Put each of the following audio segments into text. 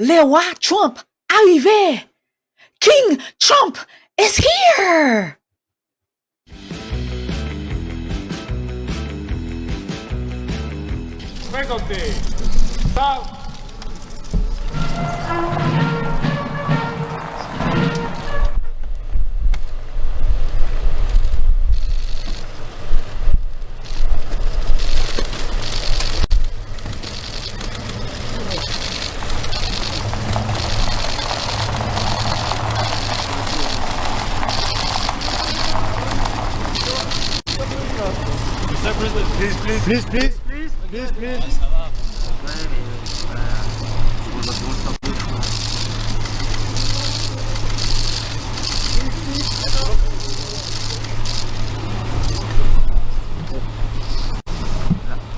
Le roi Trump arrivé! King Trump is here! Faculty, stop. Please.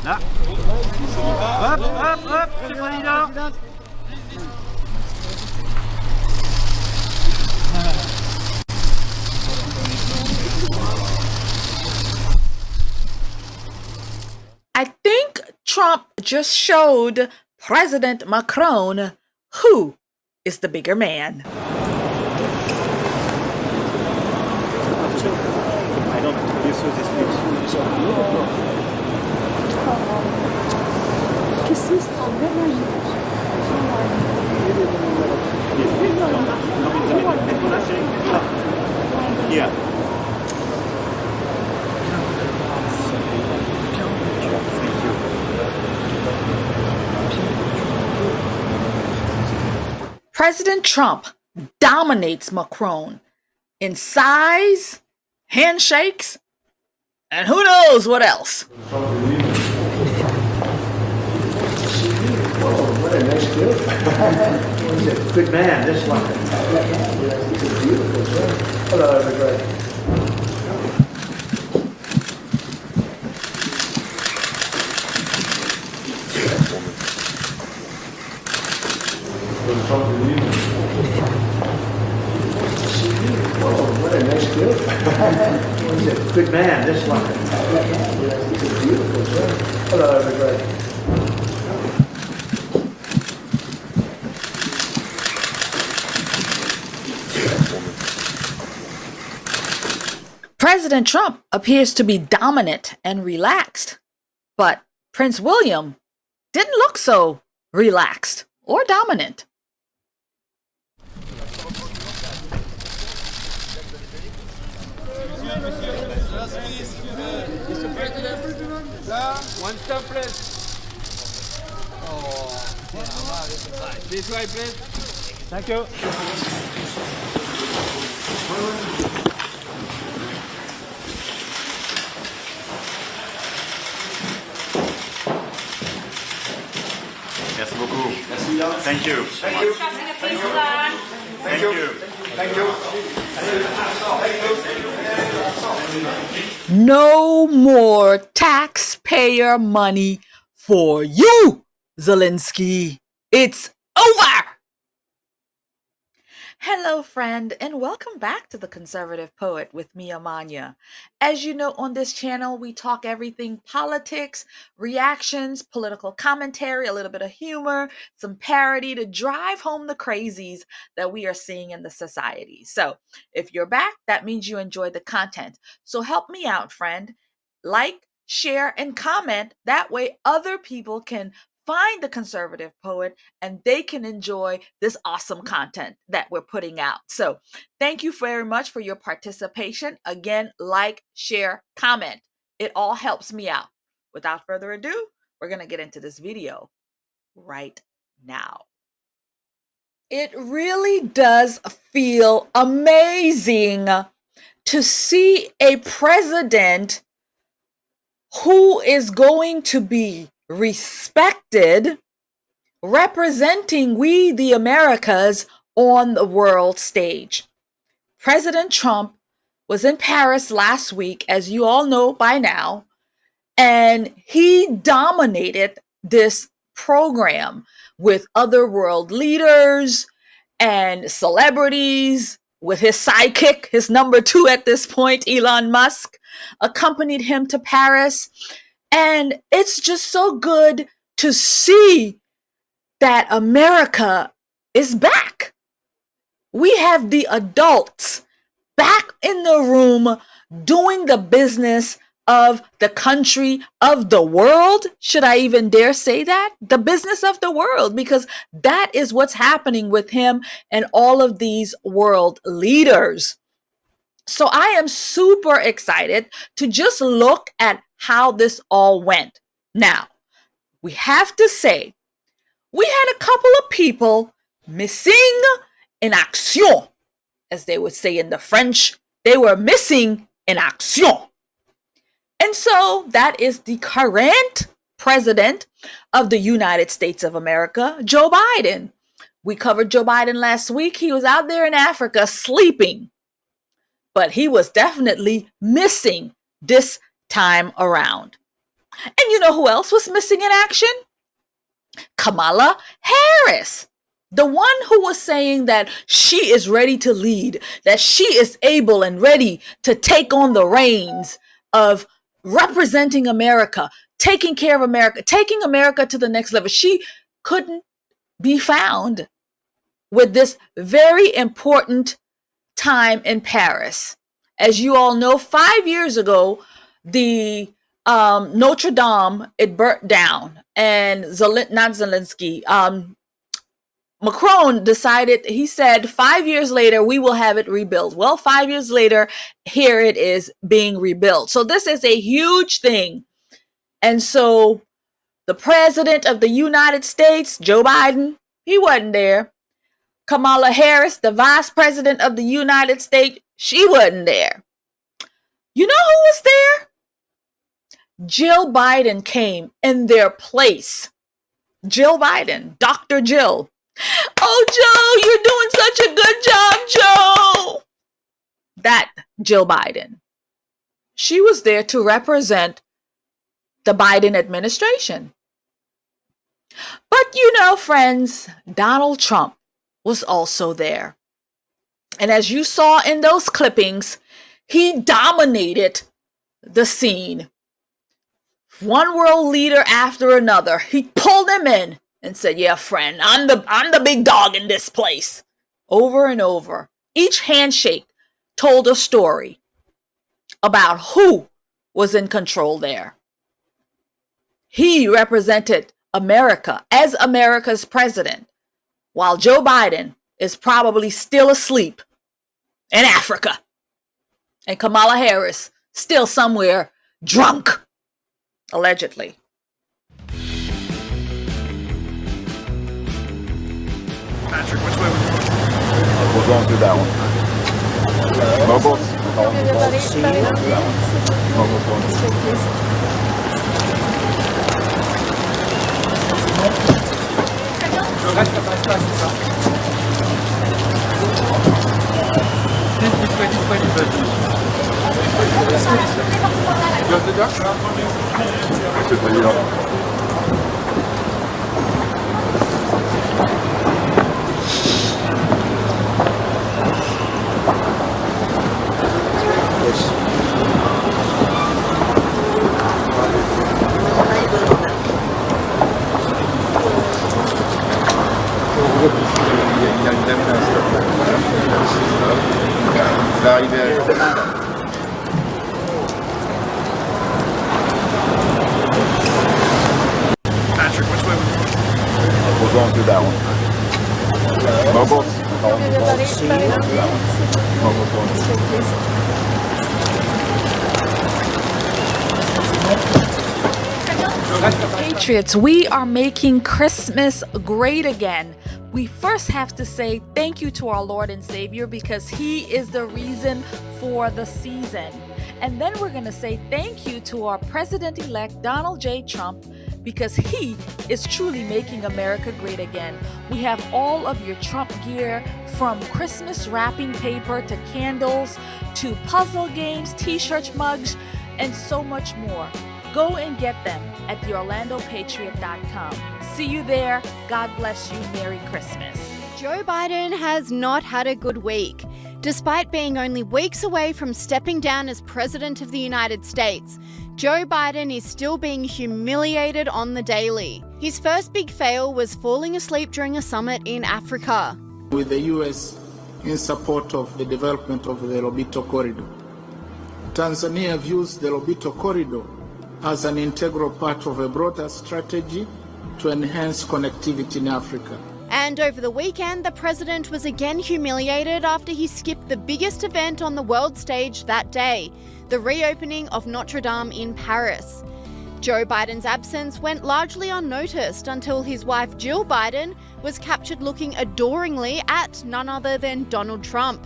Là. Hop, c'est le président. I think Trump just showed President Macron who is the bigger man. President Trump dominates Macron in size, handshakes, and who knows what else. What a nice kid. He's a good man, this one. He's a beautiful man. Hello, everybody. Whoa, what a nice kid. He's a good man, this one. He's a beautiful man. Hello, everybody. President Trump appears to be dominant and relaxed, but Prince William didn't look so relaxed or dominant. Mr. President, one step, please. This way, please. Thank you. Merci beaucoup. Thank you. Thank you. Thank you. Thank you. No more taxpayer money for you, Zelenskiy. It's over! Hello, friend, and welcome back to The Conservative Poet with me, Amania. As you know, on this channel, we talk everything politics, reactions, political commentary, a little bit of humor, some parody to drive home the crazies that we are seeing in the society. So if you're back, that means you enjoyed the content. So help me out, friend. Like, share, and comment. That way other people can find The Conservative Poet and they can enjoy this awesome content that we're putting out. So thank you very much for your participation. Again, like, share, comment. It all helps me out. Without further ado, we're going to get into this video right now. It really does feel amazing to see a president who is going to be respected, representing we the Americas on the world stage. President Trump was in Paris last week, as you all know by now, and he dominated this program with other world leaders and celebrities, with his sidekick, his number 2 at this point, Elon Musk, accompanied him to Paris. And it's just so good to see that America is back. We have the adults back in the room doing the business of the country, of the world. Should I even dare say that? The business of the world, because that is what's happening with him and all of these world leaders. So I am super excited to just look at how this all went. Now, we have to say, we had a couple of people missing in action, as they would say in the French. They were missing in action. And so that is the current president of the United States of America, Joe Biden. We covered Joe Biden last week. He was out there in Africa sleeping, but he was definitely missing this time around. And you know who else was missing in action? Kamala Harris, the one who was saying that she is ready to lead, that she is able and ready to take on the reins of representing America, taking care of America, taking America to the next level. She couldn't be found with this very important time in Paris. As you all know, 5 years ago, the Notre Dame, it burnt down, and Zelenskiy, Macron decided, he said 5 years later, we will have it rebuilt. Well, 5 years later, here it is being rebuilt. So this is a huge thing. And so the president of the United States, Joe Biden, he wasn't there. Kamala Harris, the vice president of the United States, she wasn't there. You know who was there? Jill Biden came in their place. Jill Biden, Dr. Jill. Oh, Joe, you're doing such a good job, Joe. That Jill Biden. She was there to represent the Biden administration. But you know, friends, Donald Trump was also there. And as you saw in those clippings, he dominated the scene. One world leader after another. He pulled them in and said, yeah, friend, I'm the big dog in this place. Over and over. Each handshake told a story about who was in control there. He represented America as America's president, while Joe Biden is probably still asleep in Africa. And Kamala Harris still somewhere drunk, allegedly. Patrick, which way would you want? We're going through that one. Mobiles? Mobiles going Patrick, which way would you want? We're going through that one. Mobiles? Mobiles going Patriots, we are making Christmas great again. We first have to say thank you to our Lord and Savior because He is the reason for the season. And then we're going to say thank you to our President-elect Donald J. Trump because he is truly making America great again. We have all of your Trump gear, from Christmas wrapping paper to candles to puzzle games, t-shirts, mugs, and so much more. Go and get them at theorlandopatriot.com. See you there. God bless you. Merry Christmas. Joe Biden has not had a good week. Despite being only weeks away from stepping down as President of the United States, Joe Biden is still being humiliated on the daily. His first big fail was falling asleep during a summit in Africa. With the US in support of the development of the Lobito Corridor. Tanzania views the Lobito Corridor as an integral part of a broader strategy to enhance connectivity in Africa. And over the weekend, the president was again humiliated after he skipped the biggest event on the world stage that day, the reopening of Notre Dame in Paris. Joe Biden's absence went largely unnoticed until his wife Jill Biden was captured looking adoringly at none other than Donald Trump.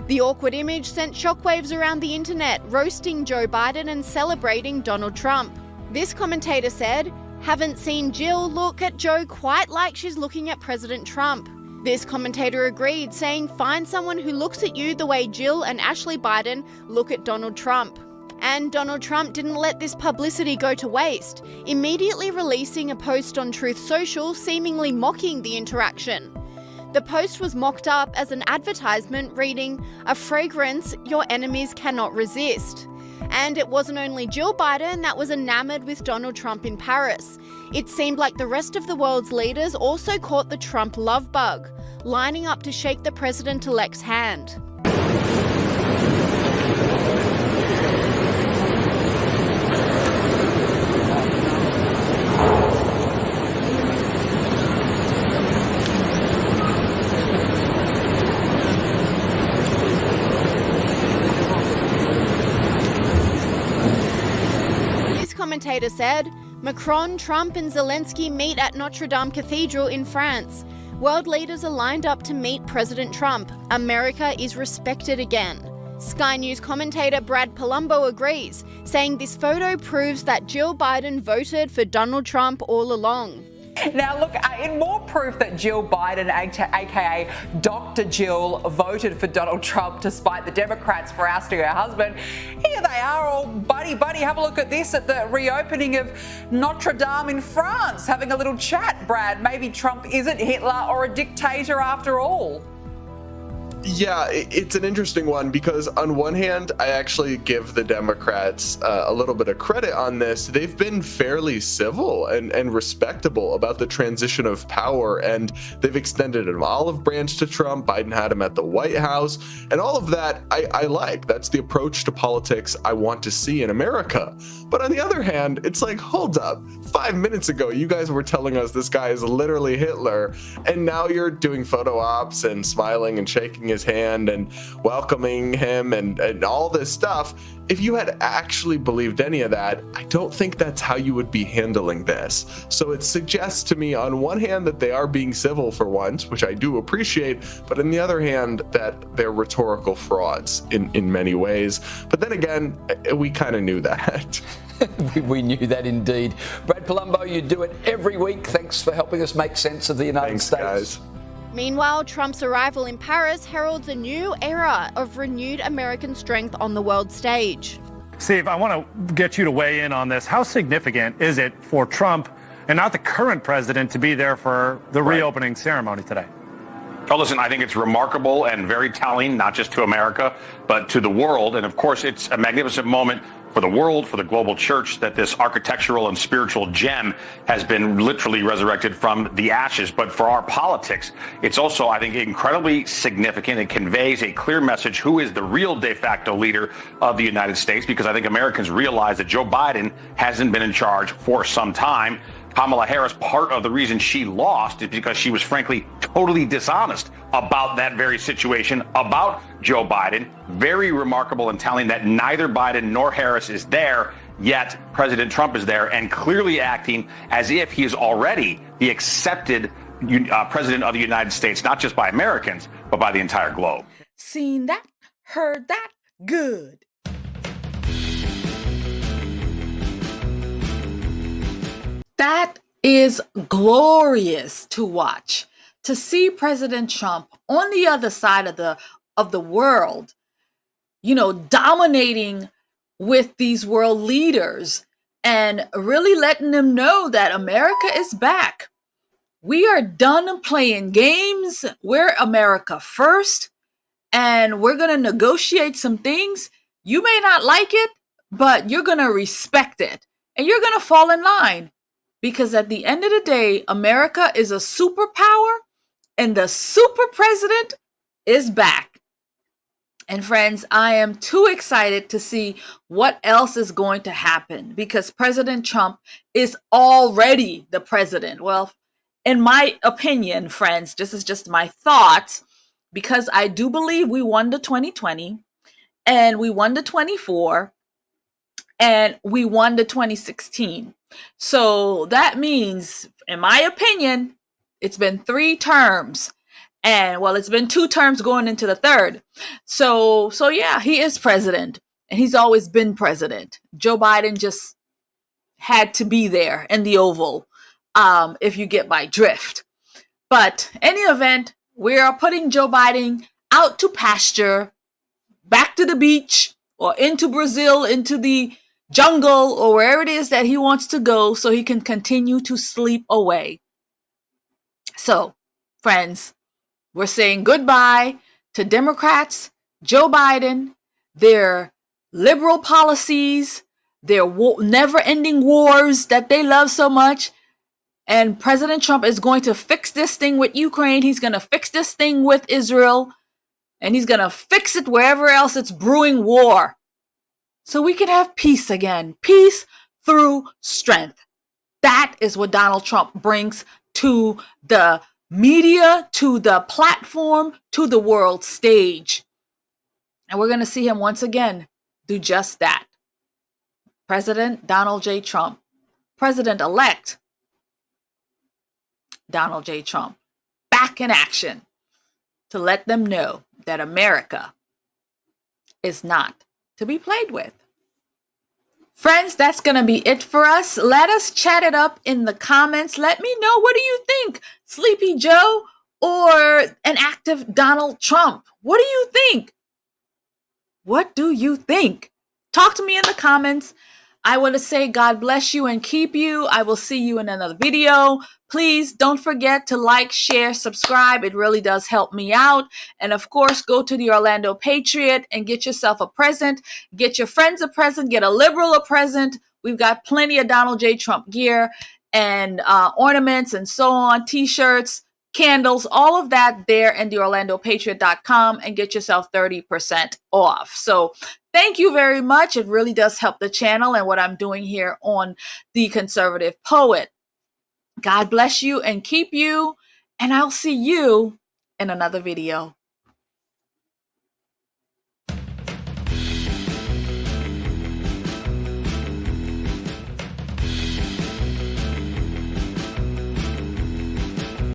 The awkward image sent shockwaves around the internet, roasting Joe Biden and celebrating Donald Trump. This commentator said, "Haven't seen Jill look at Joe quite like she's looking at President Trump." This commentator agreed, saying, "Find someone who looks at you the way Jill and Ashley Biden look at Donald Trump." And Donald Trump didn't let this publicity go to waste, immediately releasing a post on Truth Social seemingly mocking the interaction. The post was mocked up as an advertisement reading, "A fragrance your enemies cannot resist." And it wasn't only Jill Biden that was enamored with Donald Trump in Paris. It seemed like the rest of the world's leaders also caught the Trump love bug, lining up to shake the president-elect's hand. Commentator said, Macron, Trump and Zelenskiy meet at Notre Dame Cathedral in France. World leaders are lined up to meet President Trump. America is respected again. Sky News commentator Brad Palumbo agrees, saying this photo proves that Jill Biden voted for Donald Trump all along. Now, look, in more proof that Jill Biden, aka Dr. Jill, voted for Donald Trump despite the Democrats for ousting her husband, here they are all buddy-buddy. Have a look at this at the reopening of Notre Dame in France, having a little chat, Brad. Maybe Trump isn't Hitler or a dictator after all. Yeah, it's an interesting one because on one hand, I actually give the Democrats a little bit of credit on this. They've been fairly civil and respectable about the transition of power, and they've extended an olive branch to Trump. Biden had him at the White House, and all of that I like. That's the approach to politics I want to see in America. But on the other hand, it's like, hold up. 5 minutes ago, you guys were telling us this guy is literally Hitler, and now you're doing photo ops and smiling and shaking his hand and welcoming him and all this stuff. If you had actually believed any of that, I don't think that's how you would be handling this. So it suggests to me on one hand that they are being civil for once, which I do appreciate, but on the other hand that they're rhetorical frauds in many ways. But then again, we kind of knew that. We knew that indeed. Brad Palumbo, you do it every week. Thanks for helping us make sense of the United States. Guys. Meanwhile, Trump's arrival in Paris heralds a new era of renewed American strength on the world stage. Steve, I want to get you to weigh in on this. How significant is it for Trump and not the current president to be there for the reopening ceremony today? Oh, listen, I think it's remarkable and very telling, not just to America, but to the world. And of course, it's a magnificent moment for the world, for the global church, that this architectural and spiritual gem has been literally resurrected from the ashes. But for our politics, it's also, I think, incredibly significant. It conveys a clear message who is the real de facto leader of the United States, because I think Americans realize that Joe Biden hasn't been in charge for some time. Kamala Harris, part of the reason she lost is because she was frankly totally dishonest about that very situation, about Joe Biden. Very remarkable and telling that neither Biden nor Harris is there, yet President Trump is there and clearly acting as if he is already the accepted president of the United States, not just by Americans, but by the entire globe. Seen that, heard that, good. That is glorious to watch. To see President Trump on the other side of the world, dominating with these world leaders and really letting them know that America is back. We are done playing games. We're America first, and we're going to negotiate some things. You may not like it, but you're going to respect it and you're going to fall in line, because at the end of the day, America is a superpower and the super president is back. And friends, I am too excited to see what else is going to happen, because President Trump is already the president. Well, in my opinion, friends, this is just my thoughts, because I do believe we won the 2020 and we won the 24 and we won the 2016. So that means, in my opinion, it's been 3 terms. And well, it's been 2 terms going into the 3rd. So yeah, he is president and he's always been president. Joe Biden just had to be there in the Oval, if you get my drift. But any event, we are putting Joe Biden out to pasture, back to the beach or into Brazil, into the jungle or wherever it is that he wants to go, so he can continue to sleep away. So, friends, we're saying goodbye to Democrats, Joe Biden, their liberal policies, their never-ending wars that they love so much. And President Trump is going to fix this thing with Ukraine. He's going to fix this thing with Israel. And he's going to fix it wherever else it's brewing war. So we can have peace again. Peace through strength. That is what Donald Trump brings to the media, to the platform, to the world stage. And we're going to see him once again do just that. President Donald J. Trump. President-elect Donald J. Trump. Back in action to let them know that America is not to be played with. Friends, that's going to be it for us. Let us chat it up in the comments. Let me know, what do you think? Sleepy Joe or an active Donald Trump? What do you think? What do you think? Talk to me in the comments. I want to say God bless you and keep you. I will see you in another video. Please don't forget to like, share, subscribe. It really does help me out. And of course, go to the Orlando Patriot and get yourself a present. Get your friends a present. Get a liberal a present. We've got plenty of Donald J. Trump gear and ornaments and so on, t-shirts, candles, all of that there in the OrlandoPatriot.com, and get yourself 30% off. So thank you very much. It really does help the channel and what I'm doing here on The Conservative Poet. God bless you and keep you, and I'll see you in another video.